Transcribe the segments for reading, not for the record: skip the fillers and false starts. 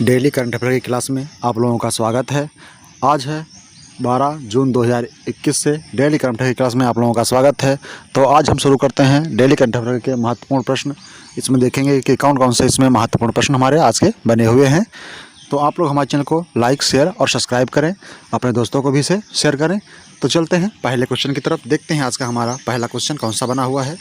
Daily current affair की class में आप लोगों का स्वागत है। आज है 12 जून 2021 से डेली करंट अफेयर की क्लास में आप लोगों का स्वागत है। तो आज हम शुरू करते हैं डेली करंट अफेयर के महत्वपूर्ण प्रश्न। इसमें देखेंगे कि कौन कौन से इसमें महत्वपूर्ण प्रश्न हमारे आज के बने हुए हैं। तो आप लोग हमारे चैनल को लाइक, शेयर और सब्सक्राइब करें, अपने दोस्तों को भी इसे शेयर करें। तो चलते हैं पहले क्वेश्चन की तरफ, देखते हैं आज का हमारा पहला क्वेश्चन कौन सा बना हुआ है।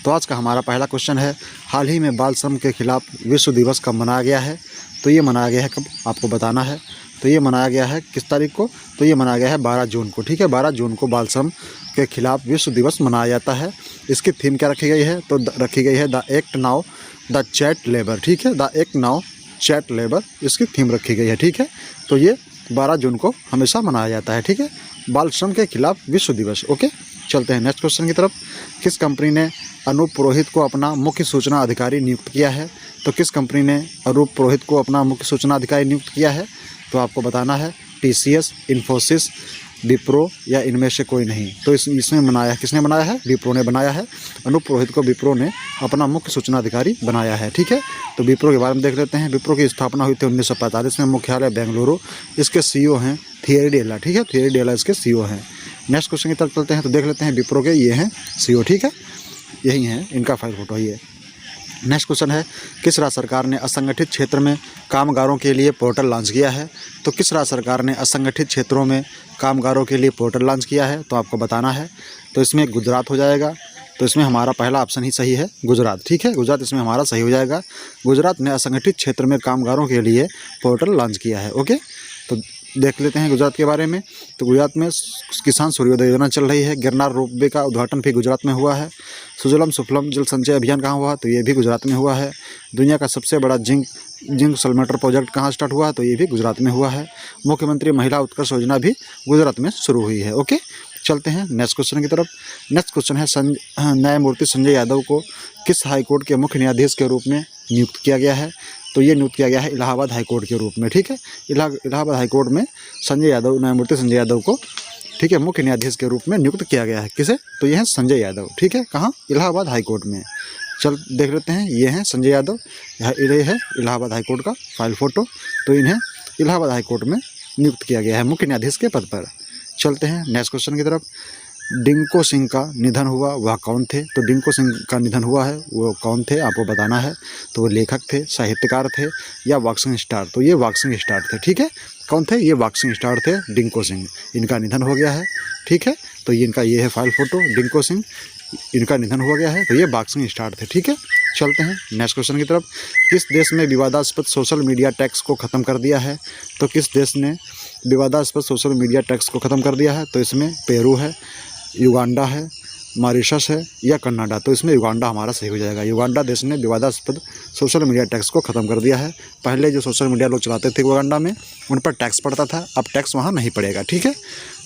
तो आज का हमारा पहला क्वेश्चन है, हाल ही में बाल श्रम के खिलाफ विश्व दिवस कब मनाया गया है। तो ये मनाया गया है कब, आपको बताना है। तो ये मनाया गया है किस तारीख को, तो ये मनाया गया है 12 जून को। ठीक है, 12 जून को बाल श्रम के खिलाफ विश्व दिवस मनाया जाता है। इसकी थीम क्या रखी गई है, तो रखी गई है the act now the chat labour. ठीक है, the act now chat labour इसकी थीम रखी गई है। ठीक है, तो ये 12 जून को हमेशा मनाया जाता है। ठीक है, बाल श्रम के खिलाफ विश्व दिवस। ओके, चलते हैं नेक्स्ट क्वेश्चन की तरफ। किस कंपनी ने अनूप पुरोहित को अपना मुख्य सूचना अधिकारी नियुक्त किया है। तो किस कंपनी ने अनूप पुरोहित को अपना मुख्य सूचना अधिकारी नियुक्त किया है, तो आपको बताना है टीसीएस, इन्फोसिस, विप्रो या इनमें से कोई नहीं। तो इसमें बनाया, किसने बनाया है, विप्रो ने बनाया है। अनूप पुरोहित को विप्रो ने अपना मुख्य सूचना अधिकारी बनाया है। ठीक है, तो विप्रो के बारे में देख लेते हैं। विप्रो की स्थापना हुई थी 1945 में, मुख्यालय बेंगलुरु। इसके सीईओ हैं थियरी डेला। ठीक है, थियरी डेला इसके सीईओ हैं। नेक्स्ट क्वेश्चन की तरफ चलते हैं, तो देख लेते हैं विप्रो के ये हैं सीईओ। ठीक है, यही हैं, इनका फाइल फोटो ही है। नेक्स्ट क्वेश्चन है, किस राज्य सरकार ने असंगठित क्षेत्र में कामगारों के लिए पोर्टल लॉन्च किया है। तो किस राज्य सरकार ने असंगठित क्षेत्रों में कामगारों के लिए पोर्टल लॉन्च किया है, तो आपको बताना है। तो इसमें गुजरात हो जाएगा। तो इसमें हमारा पहला ऑप्शन ही सही है, गुजरात। ठीक है, गुजरात इसमें हमारा सही हो जाएगा। गुजरात ने असंगठित क्षेत्र में कामगारों के लिए पोर्टल लॉन्च किया है। ओके, तो देख लेते हैं गुजरात के बारे में। तो गुजरात में किसान सूर्योदय योजना चल रही है। गिरनार रोपवे का उद्घाटन भी गुजरात में हुआ है। सुजलम सुफलम जल संचय अभियान कहाँ हुआ, तो ये भी गुजरात में हुआ है। दुनिया का सबसे बड़ा जिंक सल्मेटर प्रोजेक्ट कहाँ स्टार्ट हुआ, तो ये भी गुजरात में हुआ है। मुख्यमंत्री महिला उत्कर्ष योजना भी गुजरात में शुरू हुई है। ओके, चलते हैं नेक्स्ट क्वेश्चन की तरफ। नेक्स्ट क्वेश्चन है, न्यायमूर्ति संजय यादव को किस हाईकोर्ट के मुख्य न्यायाधीश के रूप में नियुक्त किया गया है। तो ये नियुक्त किया गया है इलाहाबाद हाईकोर्ट के रूप में। ठीक है, इलाहाबाद हाईकोर्ट में न्यायमूर्ति संजय यादव को, ठीक है, मुख्य न्यायाधीश के रूप में नियुक्त किया गया है। किसे, तो ये हैं संजय यादव। ठीक है, कहाँ, इलाहाबाद हाईकोर्ट में। चल देख लेते हैं, ये हैं संजय यादव, ये है इलाहाबाद हाईकोर्ट का फाइल फोटो। तो इन्हें इलाहाबाद हाईकोर्ट में नियुक्त किया गया है मुख्य न्यायाधीश के पद पर। चलते हैं नेक्स्ट क्वेश्चन की तरफ। डिंको सिंह का निधन हुआ, वह कौन थे। तो डिंको सिंह का निधन हुआ है, वो कौन थे, आपको बताना है। तो वो लेखक थे, साहित्यकार थे या वॉक्सिंग स्टार। तो ये वॉक्सिंग स्टार थे। ठीक है, कौन थे, ये वॉक्सिंग स्टार थे डिंको सिंह। इनका निधन हो गया है। ठीक है, तो ये इनका, ये है फाइल फोटो, डिंको सिंह, इनका निधन हो गया है। तो ये वॉक्सिंग स्टार थे। ठीक है, चलते हैं नेक्स्ट क्वेश्चन की तरफ। किस देश में विवादास्पद सोशल मीडिया टैक्स को ख़त्म कर दिया है। तो किस देश ने विवादास्पद सोशल मीडिया टैक्स को ख़त्म कर दिया है। तो इसमें पेरू है, युगांडा है, मॉरिशस है या कनाडा। तो इसमें युगांडा हमारा सही हो जाएगा। युगांडा देश ने विवादास्पद सोशल मीडिया टैक्स को ख़त्म कर दिया है। पहले जो सोशल मीडिया लोग चलाते थे युगांडा में, उन पर टैक्स पड़ता था, अब टैक्स वहाँ नहीं पड़ेगा। ठीक है,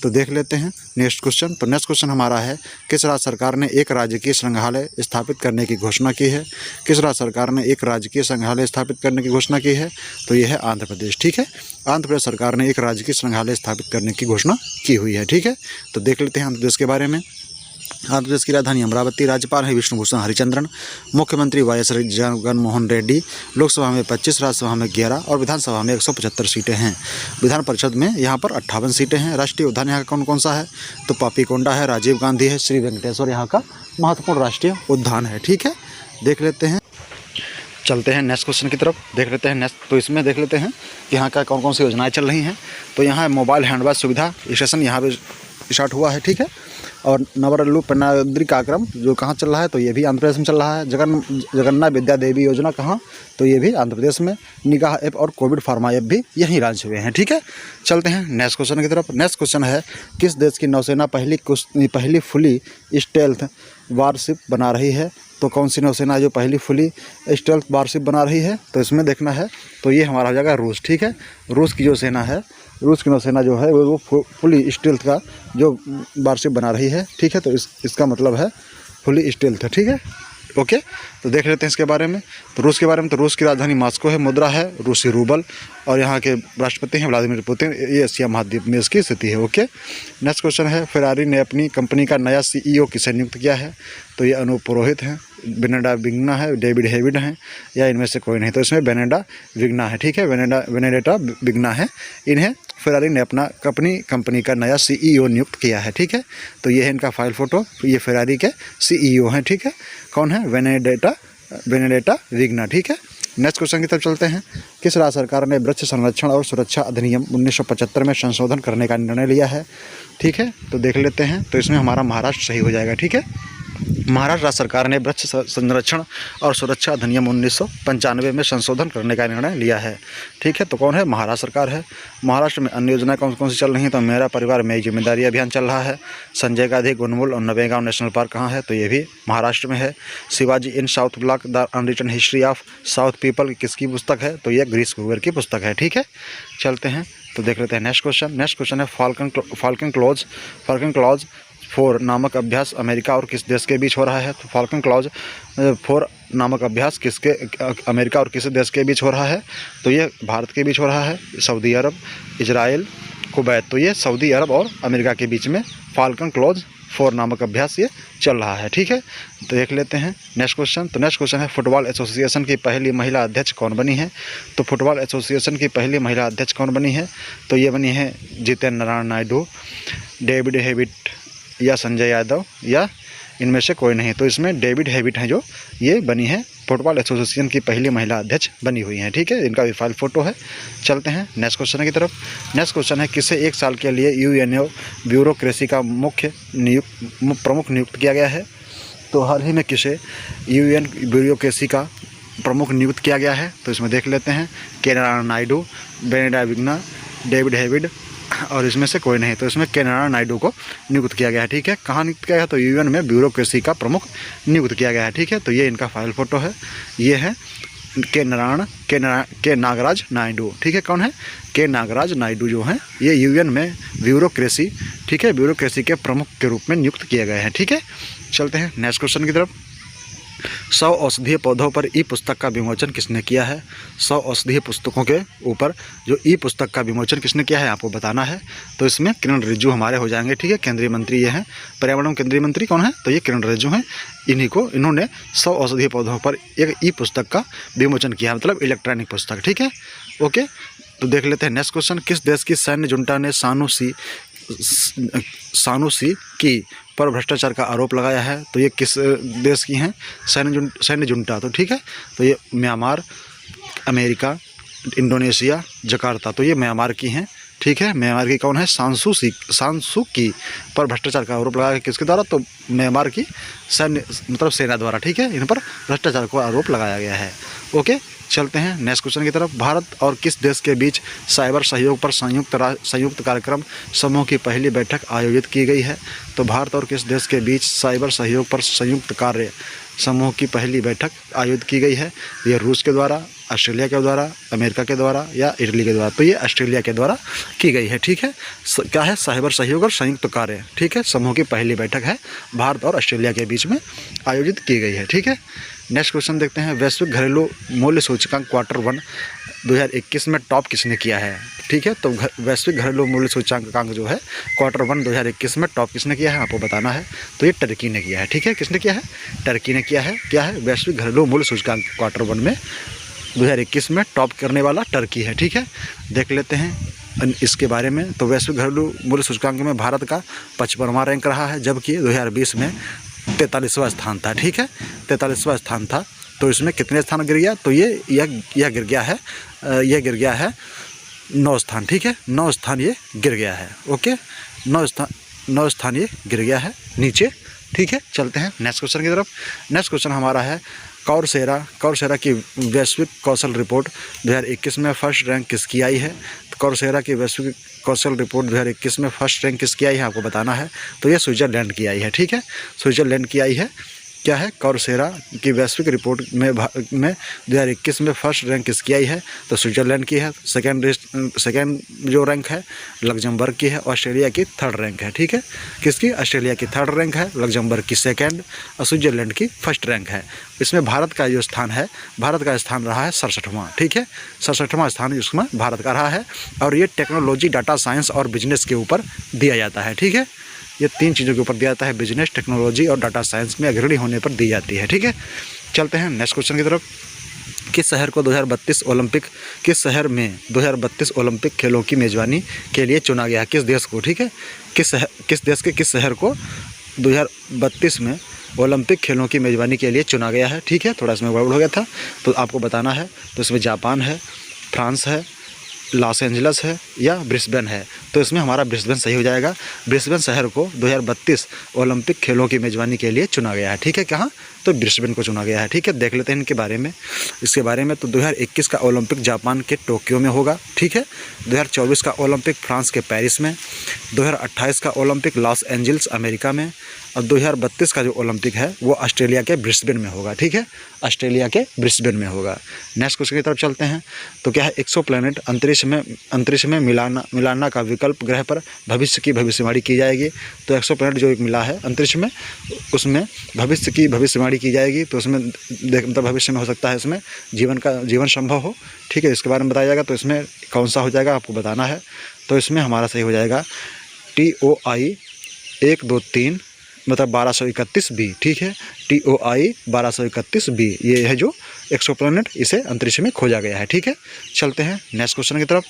तो देख लेते हैं नेक्स्ट क्वेश्चन। तो नेक्स्ट क्वेश्चन हमारा है, किस राज्य सरकार ने एक राजकीय संग्रहालय स्थापित करने की घोषणा की है। किस राज्य सरकार ने एक राजकीय संग्रहालय स्थापित करने की घोषणा की है। तो ये है आंध्र प्रदेश। ठीक है, आंध्र प्रदेश सरकार ने एक राजकीय संग्रहालय स्थापित करने की घोषणा की हुई है। ठीक है, तो देख लेते हैं आंध्र प्रदेश के बारे में। आंध्र प्रदेश की राजधानी अमरावती। राज्यपाल है विष्णुभूषण हरिचंद्रन। मुख्यमंत्री वाईएस जगनमोहन रेड्डी। लोकसभा में 25, राज्यसभा में 11 और विधानसभा में 175 सीटें हैं। विधान परिषद में यहाँ पर 58 सीटें हैं। राष्ट्रीय उद्यान यहाँ का कौन कौन सा है, तो पापीकोंडा है, राजीव गांधी है, श्री वेंकटेश्वर यहाँ का महत्वपूर्ण राष्ट्रीय उद्यान है। ठीक है, देख लेते हैं, चलते हैं नेक्स्ट क्वेश्चन की तरफ, देख लेते हैं नेक्स्ट। तो इसमें देख लेते हैं यहाँ का कौन कौन सी योजनाएँ चल रही हैं। तो यहाँ मोबाइल हैंडवाश सुविधा स्टेशन यहाँ पे स्टार्ट हुआ है। ठीक है, और नवरल्लू पेन्नाद्रिकाक्रम जो कहाँ चल रहा है, तो ये भी आंध्र प्रदेश में चल रहा है। जगन्नाथ विद्या देवी योजना कहाँ, तो ये भी आंध्र प्रदेश में। निगाह ऐप और कोविड फार्मा ऐप भी यहीं लॉन्च हुए हैं। ठीक है, चलते हैं नेक्स्ट क्वेश्चन की तरफ। नेक्स्ट क्वेश्चन है, किस देश की नौसेना पहली फुली स्टेल्थ वारशिप बना रही है। तो कौन सी नौसेना जो पहली फुली स्टेल्थ वारशिप बना रही है, तो इसमें देखना है। तो ये हमारा हो जाएगा रूस। ठीक है, रूस की जो सेना है, रूस की नौसेना जो है वो फुली स्टेल्थ का जो वारशिप बना रही है। ठीक है, तो इसका मतलब है फुली स्टेल्थ। ठीक है, ओके, तो देख लेते हैं इसके बारे में। तो रूस के बारे में, तो रूस की राजधानी मॉस्को है, मुद्रा है रूसी रूबल, और यहाँ के राष्ट्रपति हैं व्लादिमीर पुतिन। ये एशिया महाद्वीप में इसकी स्थिति है। ओके, नेक्स्ट क्वेश्चन है, फेरारी ने अपनी कंपनी का नया CEO किसे नियुक्त किया है? तो ये अनूप पुरोहित हैं, बेनेडा विग्ना है, डेविड हेविड हैं, या इनमें से कोई नहीं। तो इसमें बेनेडा विग्ना है। ठीक है, बेनेडेटा विग्ना है। इन्हें फेरारी ने अपनी कंपनी का नया CEO नियुक्त किया है। ठीक है, तो ये है इनका फाइल फ़ोटो। ये फेरारी के CEO हैं। ठीक है, कौन है? बेनेडेटा विग्ना। ठीक है, नेक्स्ट क्वेश्चन की तरफ चलते हैं। किस राज्य सरकार ने वृक्ष संरक्षण और सुरक्षा अधिनियम 1975 में संशोधन करने का निर्णय लिया है? ठीक है, तो देख लेते हैं। तो इसमें हमारा महाराष्ट्र सही हो जाएगा। ठीक है, महाराष्ट्र राज्य सरकार ने वृक्ष संरक्षण और सुरक्षा अधिनियम 1995 में संशोधन करने का निर्णय लिया है। ठीक है, तो कौन है? महाराष्ट्र सरकार है। महाराष्ट्र में अन्य योजनाएं कौन कौन सी चल रही हैं? तो मेरा परिवार मेरी जिम्मेदारी अभियान चल रहा है। संजय गांधी गुलमूल और नवेगांव नेशनल पार्क कहाँ है? तो ये भी महाराष्ट्र में है। Shivaji in South Block the unwritten history of south people किसकी पुस्तक है? तो ये ग्रीस क्रूगर की पुस्तक है। ठीक है, चलते हैं तो देख लेते हैं नेक्स्ट क्वेश्चन है फाल्कन क्लॉज 4 नामक अभ्यास अमेरिका और किस देश के बीच हो रहा है? तो फाल्कन क्लॉज 4 नामक अभ्यास अमेरिका और किस देश के बीच हो रहा है? तो ये भारत के बीच हो रहा है। सऊदी अरब, इजराइल, कुवैत। तो ये सऊदी अरब और अमेरिका के बीच में फाल्कन क्लॉज 4 नामक अभ्यास ये चल रहा है। ठीक है, तो देख लेते हैं नेक्स्ट क्वेश्चन। तो नेक्स्ट क्वेश्चन है, फुटबॉल एसोसिएशन की पहली महिला अध्यक्ष कौन बनी है? तो फुटबॉल एसोसिएशन की पहली महिला अध्यक्ष कौन बनी है? तो ये बनी है जितेंद्र नारायण नायडू, डेविड हेविड या संजय यादव, या इनमें से कोई नहीं। तो इसमें डेविड हेविड हैं जो ये बनी है फुटबॉल एसोसिएशन की पहली महिला अध्यक्ष बनी हुई हैं। ठीक है, इनका भी फाइल फ़ोटो है। चलते हैं नेक्स्ट क्वेश्चन की तरफ। नेक्स्ट क्वेश्चन है, किसे 1 साल के लिए UNO ब्यूरोक्रेसी का प्रमुख नियुक्त किया गया है? तो हाल ही में किसे UN ब्यूरोक्रेसी का प्रमुख नियुक्त किया गया है? तो इसमें देख लेते हैं, के नारायण नायडू, बेनेडा विग्ना, डेविड हेविड, और इसमें से कोई नहीं। तो इसमें के नारायण नायडू को नियुक्त किया गया है। ठीक है, कहाँ नियुक्त किया गया? तो UN में ब्यूरोक्रेसी का प्रमुख नियुक्त किया गया है। ठीक है, तो ये इनका फाइल फ़ोटो है। ये है के नागराज नायडू। ठीक है, कौन है? के नागराज नायडू जो हैं ये UN में ब्यूरोक्रेसी, ठीक है, ब्यूरोक्रेसी के प्रमुख के रूप में नियुक्त किए गए हैं। ठीक है, चलते हैं नेक्स्ट क्वेश्चन की तरफ। 100 औषधीय पौधों पर पुस्तक का विमोचन किसने किया है? 100 औषधीय पुस्तकों के ऊपर जो पुस्तक का विमोचन किसने किया है आपको बताना है। तो इसमें किरण रिजिजू हमारे हो जाएंगे। ठीक है, केंद्रीय मंत्री ये हैं, पर्यावरण केंद्रीय मंत्री कौन है? तो ये किरण रिजिजू हैं। इन्होंने 100 औषधीय पौधों पर एक पुस्तक का विमोचन किया, मतलब इलेक्ट्रॉनिक पुस्तक। ठीक है, ओके, तो देख लेते हैं नेक्स्ट क्वेश्चन। किस देश की सैन्य जुंटा ने सानूसी की पर भ्रष्टाचार का आरोप लगाया है? तो ये किस देश की हैं? सैन्य जुंटा। तो ठीक है, तो ये म्यांमार, अमेरिका, इंडोनेशिया, जकार्ता। तो ये म्यांमार की हैं। ठीक है, म्यांमार की कौन है? सांसूकी पर भ्रष्टाचार का आरोप लगाया किसके द्वारा? तो म्यांमार की सेना द्वारा। ठीक है, इन पर भ्रष्टाचार का आरोप लगाया गया है। ओके, चलते हैं नेक्स्ट क्वेश्चन की तरफ। भारत और किस देश के बीच साइबर सहयोग पर संयुक्त कार्यक्रम समूह की पहली बैठक आयोजित की गई है? तो भारत और किस देश के बीच साइबर सहयोग पर संयुक्त कार्य समूह की पहली बैठक आयोजित की गई है? ये रूस के द्वारा, ऑस्ट्रेलिया के द्वारा, अमेरिका के द्वारा, या इटली के द्वारा? तो ये ऑस्ट्रेलिया के द्वारा की गई है। ठीक है, क्या है? साइबर सहयोग और संयुक्त कार्य, ठीक है, समूह की पहली बैठक है, भारत और ऑस्ट्रेलिया के बीच में आयोजित की गई है। ठीक है, नेक्स्ट क्वेश्चन देखते हैं। वैश्विक घरेलू मूल्य सूचकांक Q1 2021 में टॉप किसने किया है? ठीक है, तो वैश्विक घरेलू मूल्य सूचकांक जो है Q1 2021 में टॉप किसने किया है आपको बताना है। तो ये टर्की ने किया है। ठीक है, किसने किया है? टर्की ने किया है। क्या है? वैश्विक घरेलू मूल्य सूचकांक Q1 में 2021 में टॉप करने वाला टर्की है। ठीक है, देख लेते हैं इसके बारे में। तो वैश्विक घरेलू मूल्य सूचकांक में भारत का 55वां रैंक रहा है, जबकि 2020 में 43वां स्थान था। ठीक है, 43वां स्थान था। तो इसमें कितने स्थान गिर गया? तो यह गिर गया है 9 स्थान। ठीक है, 9 स्थान ये गिर गया है। ओके, 9 स्थान ये गिर गया है नीचे। ठीक है, चलते हैं नेक्स्ट क्वेश्चन की तरफ। नेक्स्ट क्वेश्चन हमारा है, कौरसेरा की वैश्विक कौशल रिपोर्ट 2021 में फर्स्ट रैंक किसकी आई है? तो कौरसेरा की वैश्विक कौशल रिपोर्ट 2021 में फर्स्ट रैंक किसकी आई है आपको बताना है। तो ये स्विट्ज़रलैंड की आई है। ठीक है, स्विट्ज़रलैंड की आई है। क्या है, कौरसेरा की वैश्विक रिपोर्ट में 2021 में फर्स्ट रैंक किसकी आई है, तो स्विट्जरलैंड की है। सेकेंड जो रैंक है लग्जमबर्ग की है। ऑस्ट्रेलिया की थर्ड रैंक है, ठीक है। किसकी, ऑस्ट्रेलिया की थर्ड रैंक है, लग्जमबर्ग की सेकेंड और स्विट्जरलैंड की फर्स्ट रैंक है। इसमें भारत का जो स्थान है, भारत का स्थान रहा है 67वां, ठीक है। 67वां स्थान इसमें भारत का रहा है। और ये टेक्नोलॉजी, डाटा साइंस और बिजनेस के ऊपर दिया जाता है, ठीक है। ये 3 चीज़ों के ऊपर दिया जाता है, बिजनेस, टेक्नोलॉजी और डाटा साइंस में अग्रणी होने पर दी जाती है, ठीक है। चलते हैं नेक्स्ट क्वेश्चन की तरफ। किस शहर को 2032 ओलंपिक खेलों की मेज़बानी के लिए चुना गया है, किस देश को, ठीक है। किस देश के किस शहर को 2032 में ओलंपिक खेलों की मेज़बानी के लिए चुना गया है, ठीक है। थोड़ा इसमें गड़बड़ हो गया था तो आपको बताना है। तो इसमें जापान है, फ्रांस है, लॉस एंजल्स है या ब्रिस्बेन है। तो इसमें हमारा ब्रिस्बेन सही हो जाएगा। ब्रिस्बेन शहर को 2032 ओलंपिक खेलों की मेज़बानी के लिए चुना गया है, ठीक है। कहाँ, तो ब्रिस्बेन को चुना गया है, ठीक है। देख लेते हैं इनके बारे में, इसके बारे में। तो 2021 का ओलंपिक जापान के टोक्यो में होगा, ठीक है। 2024 का ओलंपिक फ्रांस के पेरिस में, 2028 का ओलंपिक लॉस एंजल्स अमेरिका में, और 2032 का जो ओलंपिक है वो ऑस्ट्रेलिया के ब्रिस्बेन में होगा, ठीक है। ऑस्ट्रेलिया के ब्रिस्बेन में होगा। नेक्स्ट क्वेश्चन की तरफ चलते हैं। तो क्या है, एक्सोप्लैनेट अंतरिक्ष में मिलाना का विकल्प ग्रह पर भविष्य की भविष्यवाणी की जाएगी। तो एक्सोप्लैनेट जो एक मिला है अंतरिक्ष में, उसमें भविष्य की भविष्यवाणी की जाएगी। तो उसमें मतलब भविष्य में हो सकता है इसमें जीवन संभव हो, ठीक है। इसके बारे में बताया जाएगा। तो इसमें कौन सा हो जाएगा आपको बताना है। तो इसमें हमारा सही हो जाएगा TOI 123 मतलब 1231b, ठीक है। TOI 1231b ये है जो एक्सोप्लैनेट, इसे अंतरिक्ष में खोजा गया है, ठीक है। चलते हैं नेक्स्ट क्वेश्चन की तरफ।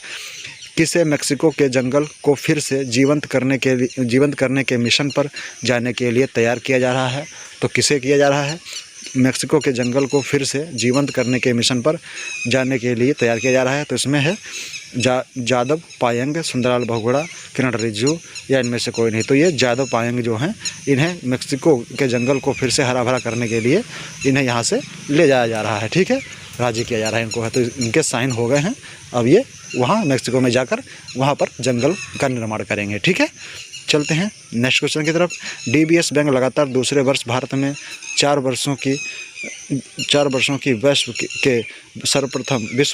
किसे मेक्सिको के जंगल को फिर से जीवंत करने के मिशन पर जाने के लिए तैयार किया जा रहा है। तो किसे किया जा रहा है, मेक्सिको के जंगल को फिर से जीवंत करने के मिशन पर जाने के लिए तैयार किया जा रहा है। तो इसमें है जादव पायंग, सुंदरलाल बहुगुणा, किरण रिजिजू या इनमें से कोई नहीं। तो ये जादव पायंग जो हैं, इन्हें मेक्सिको के जंगल को फिर से हरा भरा करने के लिए इन्हें यहाँ से ले जाया जा रहा है, ठीक है। राजी किया जा रहा है इनको है। तो इनके साइन हो गए हैं। अब ये वहाँ मेक्सिको में जाकर वहाँ पर जंगल का निर्माण करेंगे, ठीक है। चलते हैं नेक्स्ट क्वेश्चन की तरफ। DBS बैंक लगातार दूसरे वर्ष भारत में 4 वर्षों की विश्व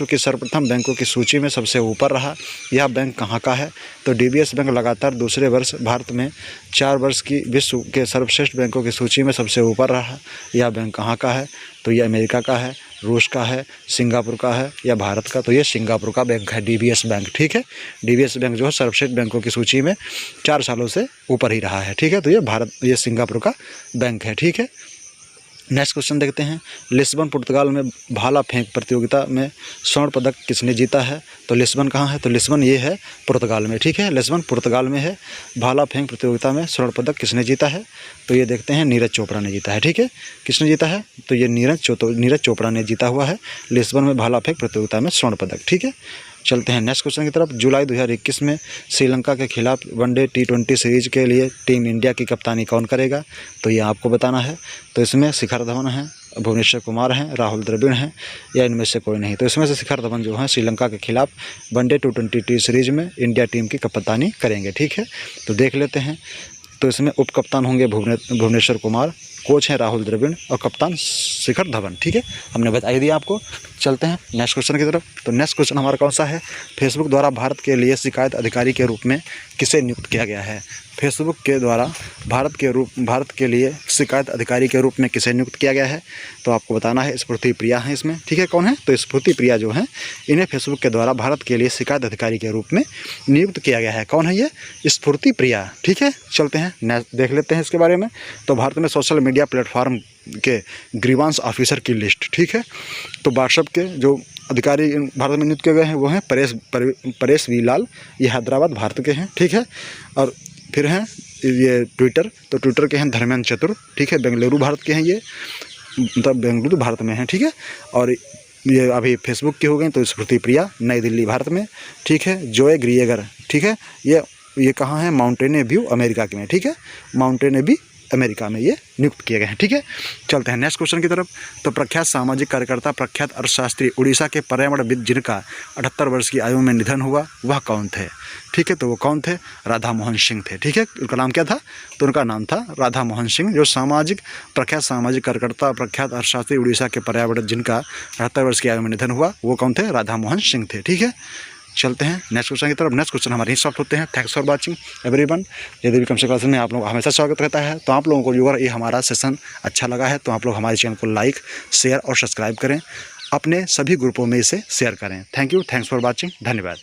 की सर्वप्रथम बैंकों की सूची में सबसे ऊपर रहा। यह बैंक कहाँ का है। तो DBS बैंक लगातार दूसरे वर्ष भारत में 4 वर्ष की विश्व के सर्वश्रेष्ठ बैंकों की सूची में सबसे ऊपर रहा। यह बैंक कहाँ का है। तो यह अमेरिका का है, रूस का है, सिंगापुर का है या भारत का। तो ये सिंगापुर का बैंक है DBS बैंक, ठीक है। DBS बैंक जो है सर्वश्रेष्ठ बैंकों की सूची में 4 सालों से ऊपर ही रहा है, ठीक है। तो ये सिंगापुर का बैंक है, ठीक है। नेक्स्ट क्वेश्चन देखते हैं। लिस्बन पुर्तगाल में भाला फेंक प्रतियोगिता में स्वर्ण पदक किसने जीता है। तो लिस्बन कहाँ है। तो लिस्बन ये है पुर्तगाल में, ठीक है। लिस्बन पुर्तगाल में है। भाला फेंक प्रतियोगिता में स्वर्ण पदक किसने जीता है। तो ये देखते हैं नीरज चोपड़ा ने जीता है, ठीक है। किसने जीता है। तो ये नीरज चोपड़ा ने जीता हुआ है लिस्बन में भाला फेंक प्रतियोगिता में स्वर्ण पदक, ठीक है। चलते हैं नेक्स्ट क्वेश्चन की तरफ। जुलाई 2021 में श्रीलंका के खिलाफ वनडे T20 सीरीज के लिए टीम इंडिया की कप्तानी कौन करेगा। तो ये आपको बताना है। तो इसमें शिखर धवन है, भुवनेश्वर कुमार हैं, राहुल द्रविड़ हैं या इनमें से कोई नहीं। तो इसमें से शिखर धवन जो हैं श्रीलंका के खिलाफ वनडे T20 सीरीज में इंडिया टीम की कप्तानी करेंगे, ठीक है। तो देख लेते हैं। तो इसमें उप कप्तान होंगे भुवनेश्वर कुमार, कोच हैं राहुल द्रविड़ और कप्तान शिखर धवन, ठीक है। हमने बता ही दिया आपको। चलते हैं नेक्स्ट क्वेश्चन की तरफ। तो नेक्स्ट क्वेश्चन हमारा कौन सा है। फेसबुक द्वारा भारत के लिए शिकायत अधिकारी के रूप में किसे नियुक्त किया गया है। फेसबुक के द्वारा भारत के लिए शिकायत अधिकारी के रूप में किसे नियुक्त किया गया है। तो आपको बताना है। स्फूर्ति प्रिया हैं इसमें, ठीक है। कौन है। तो स्फूर्ति प्रिया जो हैं, इन्हें फेसबुक के द्वारा भारत के लिए शिकायत अधिकारी के रूप में नियुक्त किया गया है। कौन है ये। स्फूर्ति प्रिया, ठीक है। चलते हैं देख लेते हैं इसके बारे में। तो भारत में सोशल मीडिया प्लेटफॉर्म के ग्रीवांस ऑफिसर की लिस्ट, ठीक है। तो व्हाट्सएप के जो अधिकारी भारत में नियुक्त किए गए हैं वो हैं परेश वी लाल, ये हैदराबाद भारत के हैं, ठीक है। और फिर हैं ये ट्विटर, तो ट्विटर के हैं धर्मेंद्र चतुर, ठीक है। बेंगलुरु भारत के हैं ये, मतलब बेंगलुरु भारत में हैं, ठीक है। और ये अभी फेसबुक की हो गई। तो स्फूर्ति प्रिया नई दिल्ली भारत में, ठीक है। जोए ग्रिएगर, ठीक है। ये कहाँ है। माउंटेन व्यू अमेरिका के में, ठीक है। माउंटेन व्यू अमेरिका में ये नियुक्त किए गए हैं। ठीक है, चलते हैं नेक्स्ट क्वेश्चन की तरफ। तो प्रख्यात सामाजिक कार्यकर्ता, प्रख्यात अर्थशास्त्री, उड़ीसा के पर्यावरणविद जिनका 78 वर्ष की आयु में निधन हुआ, वह कौन थे? ठीक है, तो वो कौन थे? राधा मोहन सिंह थे। ठीक है, उनका नाम क्या था? तो उनका नाम था राधा मोहन सिंह, जो प्रख्यात सामाजिक कार्यकर्ता, प्रख्यात अर्थशास्त्री, उड़ीसा के पर्यावरण जिनका 78 वर्ष की आयु में निधन हुआ, वो कौन थे? राधा मोहन सिंह थे। ठीक है, चलते हैं नेक्स्ट क्वेश्चन की तरफ। नेक्स्ट क्वेश्चन हमारे ही सॉफ्ट होते हैं। Thanks for watching everyone. यदि भी कमसे क्लासेस में आप लोगों का हमेशा स्वागत रहता है। तो आप लोगों को अगर ये हमारा सेशन अच्छा लगा है तो आप लोग हमारे चैनल को लाइक, शेयर और सब्सक्राइब करें। अपने सभी ग्रुपों में इसे शेयर करें। Thank you, thanks for watching, धन्यवाद।